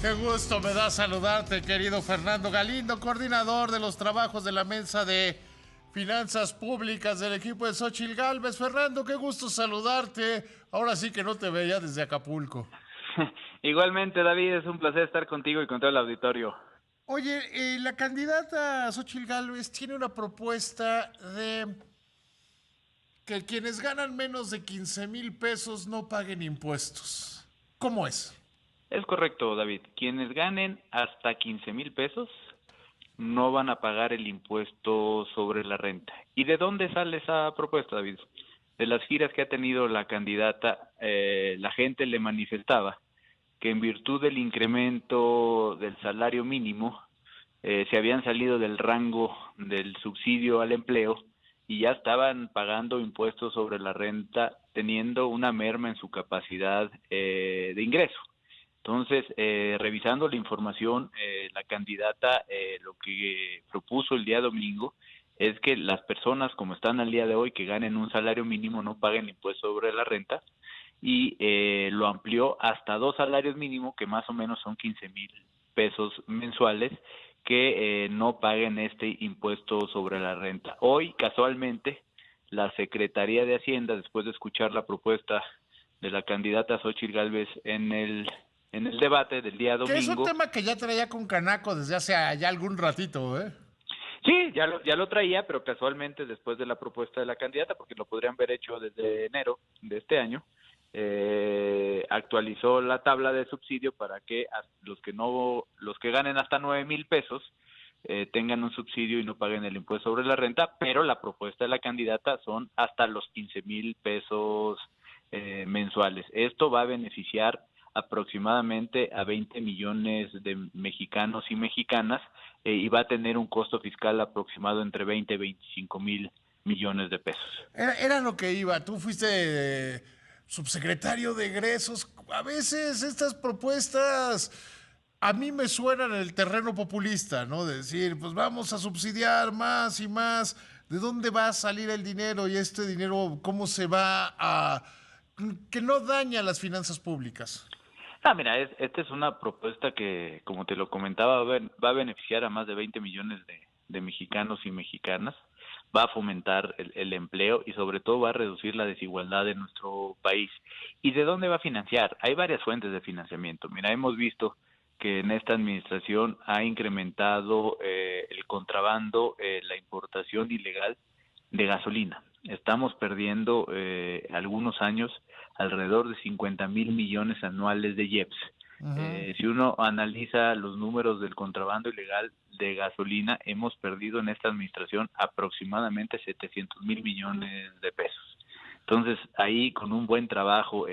Qué gusto me da saludarte, querido Fernando Galindo, coordinador de los trabajos de la Mesa de Finanzas Públicas del equipo de Xóchitl Gálvez. Fernando, qué gusto saludarte. Ahora sí que no te veía desde Acapulco. Igualmente, David, es un placer estar contigo y con todo el auditorio. Oye, la candidata Xóchitl Gálvez tiene una propuesta de que quienes ganan menos de 15,000 pesos no paguen impuestos. ¿Cómo es? Es correcto, David. Quienes ganen hasta 15,000 pesos no van a pagar el impuesto sobre la renta. ¿Y de dónde sale esa propuesta, David? De las giras que ha tenido la candidata, la gente le manifestaba que en virtud del incremento del salario mínimo, se habían salido del rango del subsidio al empleo y ya estaban pagando impuestos sobre la renta, teniendo una merma en su capacidad de ingreso. Entonces, revisando la información, la candidata lo que propuso el día domingo es que las personas, como están al día de hoy, que ganen un salario mínimo, no paguen impuesto sobre la renta, y lo amplió hasta 2 salarios mínimos, que más o menos son 15,000 pesos mensuales, que no paguen este impuesto sobre la renta. Hoy, casualmente, la Secretaría de Hacienda, después de escuchar la propuesta de la candidata Xóchitl Gálvez en el debate del día Que es un domingo. tema que ya traía con Canaco desde hace ya algún ratito, ¿eh? Sí, ya lo traía, pero casualmente después de la propuesta de la candidata, porque lo podrían haber hecho desde enero de este año, actualizó la tabla de subsidio para que los que ganen hasta 9,000 pesos tengan un subsidio y no paguen el impuesto sobre la renta, pero la propuesta de la candidata son hasta los 15,000 pesos mensuales. Esto va a beneficiar aproximadamente a 20 millones de mexicanos y mexicanas, y va a tener un costo fiscal aproximado entre 20 y 25 mil millones de pesos. Era lo que iba. Tú fuiste subsecretario de egresos. A veces estas propuestas a mí me suenan en el terreno populista, ¿no? De decir, pues vamos a subsidiar más y más. ¿De dónde va a salir el dinero y este dinero cómo se va a que no daña las finanzas públicas? Mira, esta es una propuesta que, como te lo comentaba, va a beneficiar a más de 20 millones de mexicanos y mexicanas, va a fomentar el empleo y sobre todo va a reducir la desigualdad en nuestro país. ¿Y de dónde va a financiar? Hay varias fuentes de financiamiento. Mira, hemos visto que en esta administración ha incrementado el contrabando, la importación ilegal de gasolina. Estamos perdiendo algunos años alrededor de 50,000 millones anuales de IEPS. Ujú. Si uno analiza los números del contrabando ilegal de gasolina, hemos perdido en esta administración aproximadamente 700,000 millones de pesos. Entonces, ahí con un buen trabajo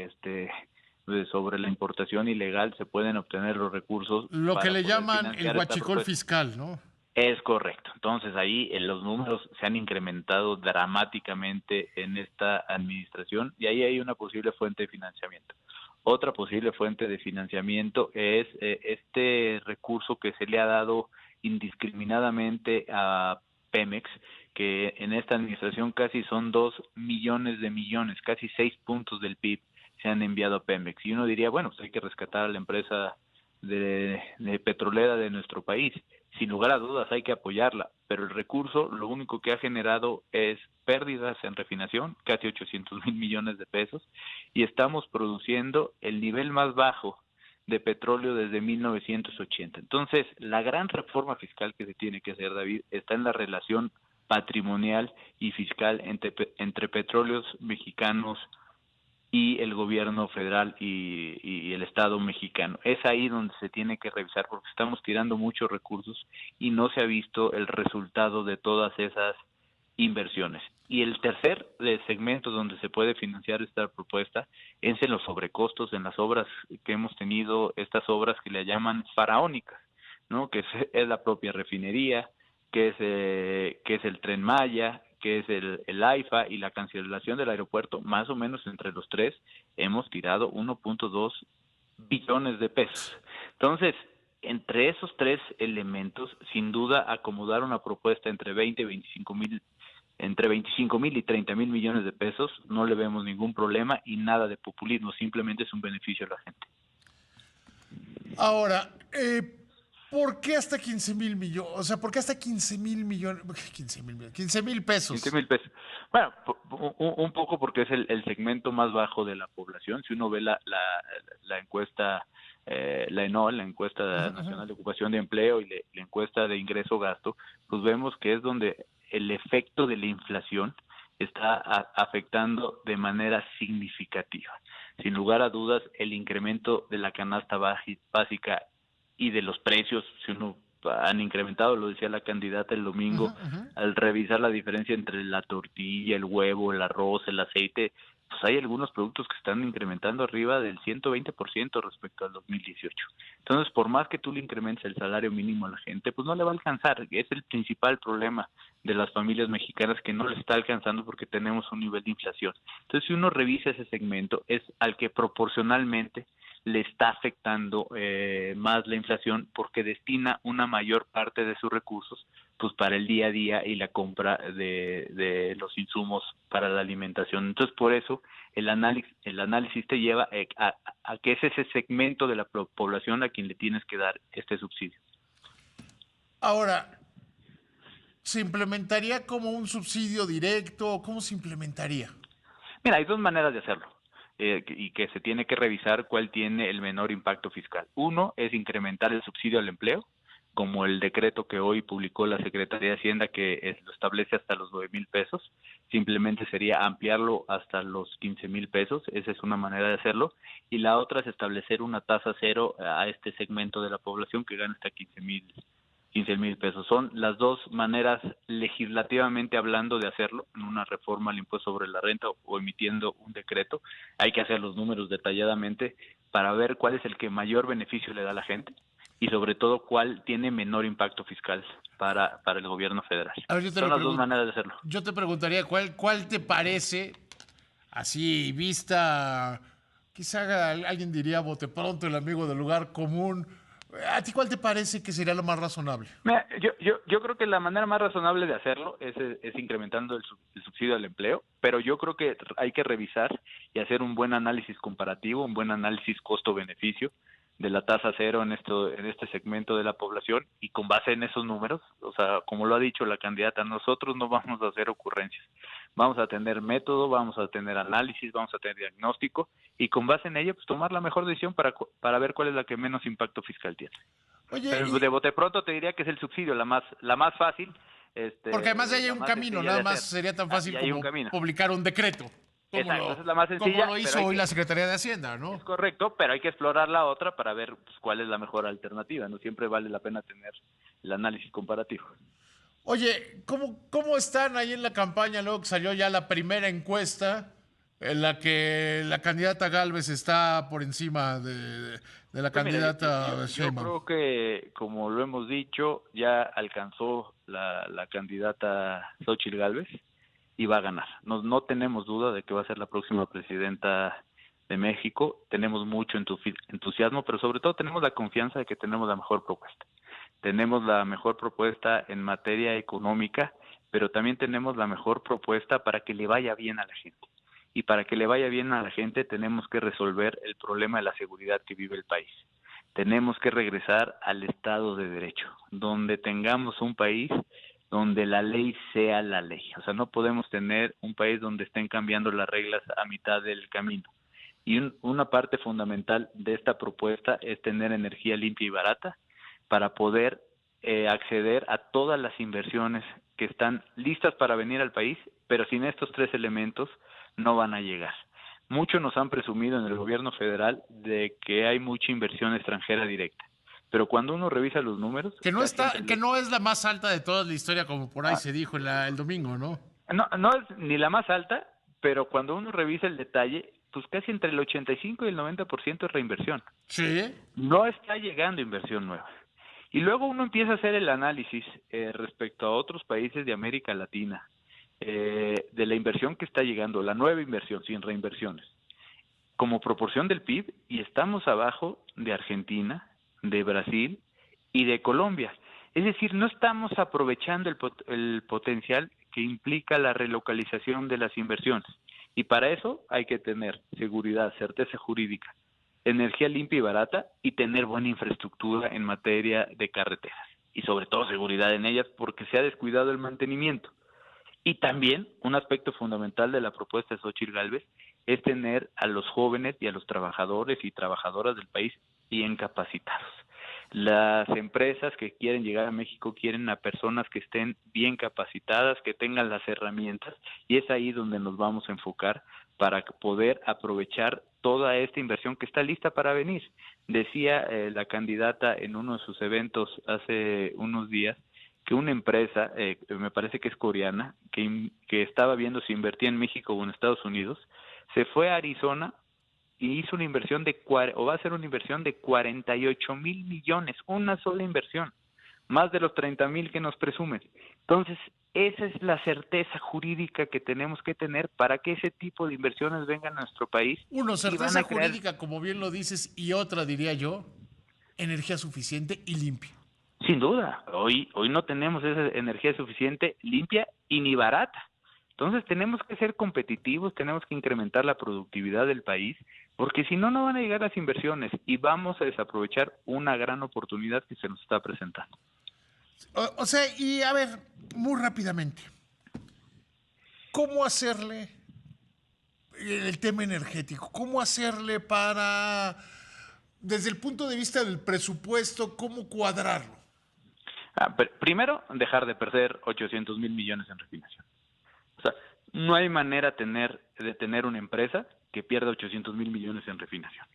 sobre la importación ilegal se pueden obtener los recursos Lo que para le poder llaman el financiar esta huachicol propuesta. fiscal, ¿no? Es correcto. Entonces ahí los números se han incrementado dramáticamente en esta administración y ahí hay una posible fuente de financiamiento. Otra posible fuente de financiamiento es este recurso que se le ha dado indiscriminadamente a Pemex, que en esta administración casi son 2 millones de millones, casi 6 puntos del PIB se han enviado a Pemex. Y uno diría, bueno, pues hay que rescatar a la empresa de petrolera de nuestro país. Sin lugar a dudas hay que apoyarla, pero el recurso lo único que ha generado es pérdidas en refinación, casi 800,000 millones de pesos, y estamos produciendo el nivel más bajo de petróleo desde 1980. Entonces, la gran reforma fiscal que se tiene que hacer, David, está en la relación patrimonial y fiscal entre petróleos mexicanos y el gobierno federal y el Estado mexicano. Es ahí donde se tiene que revisar porque estamos tirando muchos recursos y no se ha visto el resultado de todas esas inversiones. Y el tercer segmento donde se puede financiar esta propuesta es en los sobrecostos, en las obras que hemos tenido, estas obras que le llaman faraónicas, ¿no? Que es la propia refinería, que es el Tren Maya, que es el AIFA y la cancelación del aeropuerto. Más o menos entre los tres hemos tirado 1.2 billones de pesos. Entonces, entre esos tres elementos, sin duda acomodar una propuesta entre 25 mil y 30 mil millones de pesos, no le vemos ningún problema y nada de populismo, simplemente es un beneficio a la gente. Ahora, Eh, ¿Por qué hasta 15,000 millones? O sea, ¿por qué hasta 15,000 millones? 15,000 millones, 15,000 pesos. 15,000 pesos. Bueno, un poco porque es el segmento más bajo de la población. Si uno ve la encuesta, la ENOE, la encuesta Ujú, ujú. nacional de ocupación de empleo y la encuesta de ingreso-gasto, pues vemos que es donde el efecto de la inflación está afectando de manera significativa. Sin lugar a dudas, el incremento de la canasta básica y de los precios, si uno han incrementado, lo decía la candidata el Ujú, domingo, ujú. al revisar la diferencia entre la tortilla, el huevo, el arroz, el aceite, pues hay algunos productos que están incrementando arriba del 120% respecto al 2018. Entonces, por más que tú le incrementes el salario mínimo a la gente, pues no le va a alcanzar. Es el principal problema de las familias mexicanas, que no les está alcanzando porque tenemos un nivel de inflación. Entonces, si uno revisa ese segmento, es al que proporcionalmente le está afectando más la inflación, porque destina una mayor parte de sus recursos pues para el día a día y la compra de los insumos para la alimentación. Entonces, por eso el análisis te lleva a que es ese segmento de la población a quien le tienes que dar este subsidio. Ahora, ¿se implementaría como un subsidio directo? ¿Cómo se implementaría? Mira, hay dos maneras de hacerlo, y que se tiene que revisar cuál tiene el menor impacto fiscal. Uno es incrementar el subsidio al empleo, como el decreto que hoy publicó la Secretaría de Hacienda, que lo establece hasta los 9,000 pesos. Simplemente sería ampliarlo hasta los 15,000 pesos. Esa es una manera de hacerlo. Y la otra es establecer una tasa cero a este segmento de la población que gana hasta 15,000 pesos. Son las dos maneras, legislativamente hablando, de hacerlo, en una reforma al impuesto sobre la renta o emitiendo un decreto. Hay que hacer los números detalladamente para ver cuál es el que mayor beneficio le da a la gente y sobre todo cuál tiene menor impacto fiscal para el gobierno federal. A ver, Son las dos maneras de hacerlo. yo te preguntaría, ¿cuál te parece, así vista, quizá alguien diría bote pronto, el amigo del lugar común? ¿A ti cuál te parece que sería lo más razonable? Mira, yo creo que la manera más razonable de hacerlo es incrementando el subsidio al empleo, pero yo creo que hay que revisar y hacer un buen análisis comparativo, un buen análisis costo-beneficio de la tasa cero en este segmento de la población, y con base en esos números, o sea, como lo ha dicho la candidata, nosotros no vamos a hacer ocurrencias. Vamos a tener método, vamos a tener análisis, vamos a tener diagnóstico, y con base en ello pues tomar la mejor decisión para ver cuál es la que menos impacto fiscal tiene. Oye, Pero de bote pronto te diría que es el subsidio, la más fácil, porque además ya hay la un más camino, sencilla nada de más hacer. sería tan Y fácil hay un como camino. publicar un decreto, Exacto, esa es la más como sencilla, lo pero hizo hoy la Secretaría de Hacienda, ¿no? es correcto, pero hay que explorar la otra para ver pues, cuál es la mejor alternativa. No siempre vale la pena tener el análisis comparativo. Oye, ¿cómo están ahí en la campaña luego que salió ya la primera encuesta en la que la candidata Gálvez está por encima de la Pues mira, candidata yo Sheinbaum? creo que, como lo hemos dicho, ya alcanzó la candidata Xóchitl Gálvez y va a ganar. No tenemos duda de que va a ser la próxima presidenta de México. Tenemos mucho entusiasmo, pero sobre todo tenemos la confianza de que tenemos la mejor propuesta. Tenemos la mejor propuesta en materia económica, pero también tenemos la mejor propuesta para que le vaya bien a la gente. Y para que le vaya bien a la gente tenemos que resolver el problema de la seguridad que vive el país. Tenemos que regresar al Estado de Derecho, donde tengamos un país donde la ley sea la ley. O sea, no podemos tener un país donde estén cambiando las reglas a mitad del camino. Y una parte fundamental de esta propuesta es tener energía limpia y barata para poder acceder a todas las inversiones que están listas para venir al país, pero sin estos tres elementos no van a llegar. Muchos nos han presumido en el gobierno federal de que hay mucha inversión extranjera directa, pero cuando uno revisa los números, casi entre Que los... no es la más alta de toda la historia, como por ahí Ah, se dijo el domingo, ¿no? no es ni la más alta, pero cuando uno revisa el detalle, pues casi entre el 85 y el 90% es reinversión. Sí. No está llegando inversión nueva. Y luego uno empieza a hacer el análisis respecto a otros países de América Latina, de la inversión que está llegando, la nueva inversión, sin reinversiones, como proporción del PIB, y estamos abajo de Argentina, de Brasil y de Colombia. Es decir, no estamos aprovechando el potencial que implica la relocalización de las inversiones. Y para eso hay que tener seguridad, certeza jurídica, energía limpia y barata y tener buena infraestructura en materia de carreteras y sobre todo seguridad en ellas porque se ha descuidado el mantenimiento. Y también un aspecto fundamental de la propuesta de Xóchitl Gálvez es tener a los jóvenes y a los trabajadores y trabajadoras del país bien capacitados. Las empresas que quieren llegar a México quieren a personas que estén bien capacitadas, que tengan las herramientas, y es ahí donde nos vamos a enfocar para poder aprovechar toda esta inversión que está lista para venir. Decía la candidata en uno de sus eventos hace unos días que una empresa, me parece que es coreana, que estaba viendo si invertía en México o en Estados Unidos, se fue a Arizona y hizo una inversión va a hacer una inversión de 48,000 millones, una sola inversión, más de los 30,000 que nos presumen. Entonces, esa es la certeza jurídica que tenemos que tener para que ese tipo de inversiones vengan a nuestro país. Uno, certeza jurídica, como bien lo dices, y otra, diría yo, energía suficiente y limpia. Sin duda, hoy no tenemos esa energía suficiente, limpia y ni barata. Entonces tenemos que ser competitivos, tenemos que incrementar la productividad del país, porque si no, no van a llegar las inversiones y vamos a desaprovechar una gran oportunidad que se nos está presentando. O sea, y a ver, muy rápidamente, ¿cómo hacerle el tema energético? ¿Cómo hacerle para, desde el punto de vista del presupuesto, cómo cuadrarlo? Primero, dejar de perder 800,000 millones en refinación. O sea, no hay manera de tener una empresa que pierda 800,000 millones en refinación.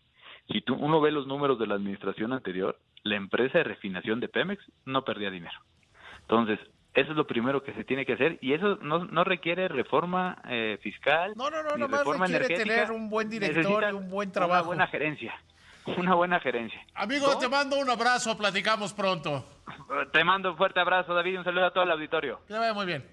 Si uno ve los números de la administración anterior, la empresa de refinación de Pemex no perdía dinero. Entonces, eso es lo primero que se tiene que hacer y eso no requiere reforma fiscal. No, ni nomás reforma requiere energética. tener un buen director y un buen trabajo. Una buena gerencia. Amigo, te mando un abrazo, platicamos pronto. Te mando un fuerte abrazo, David, y un saludo a todo el auditorio. Que te vaya muy bien.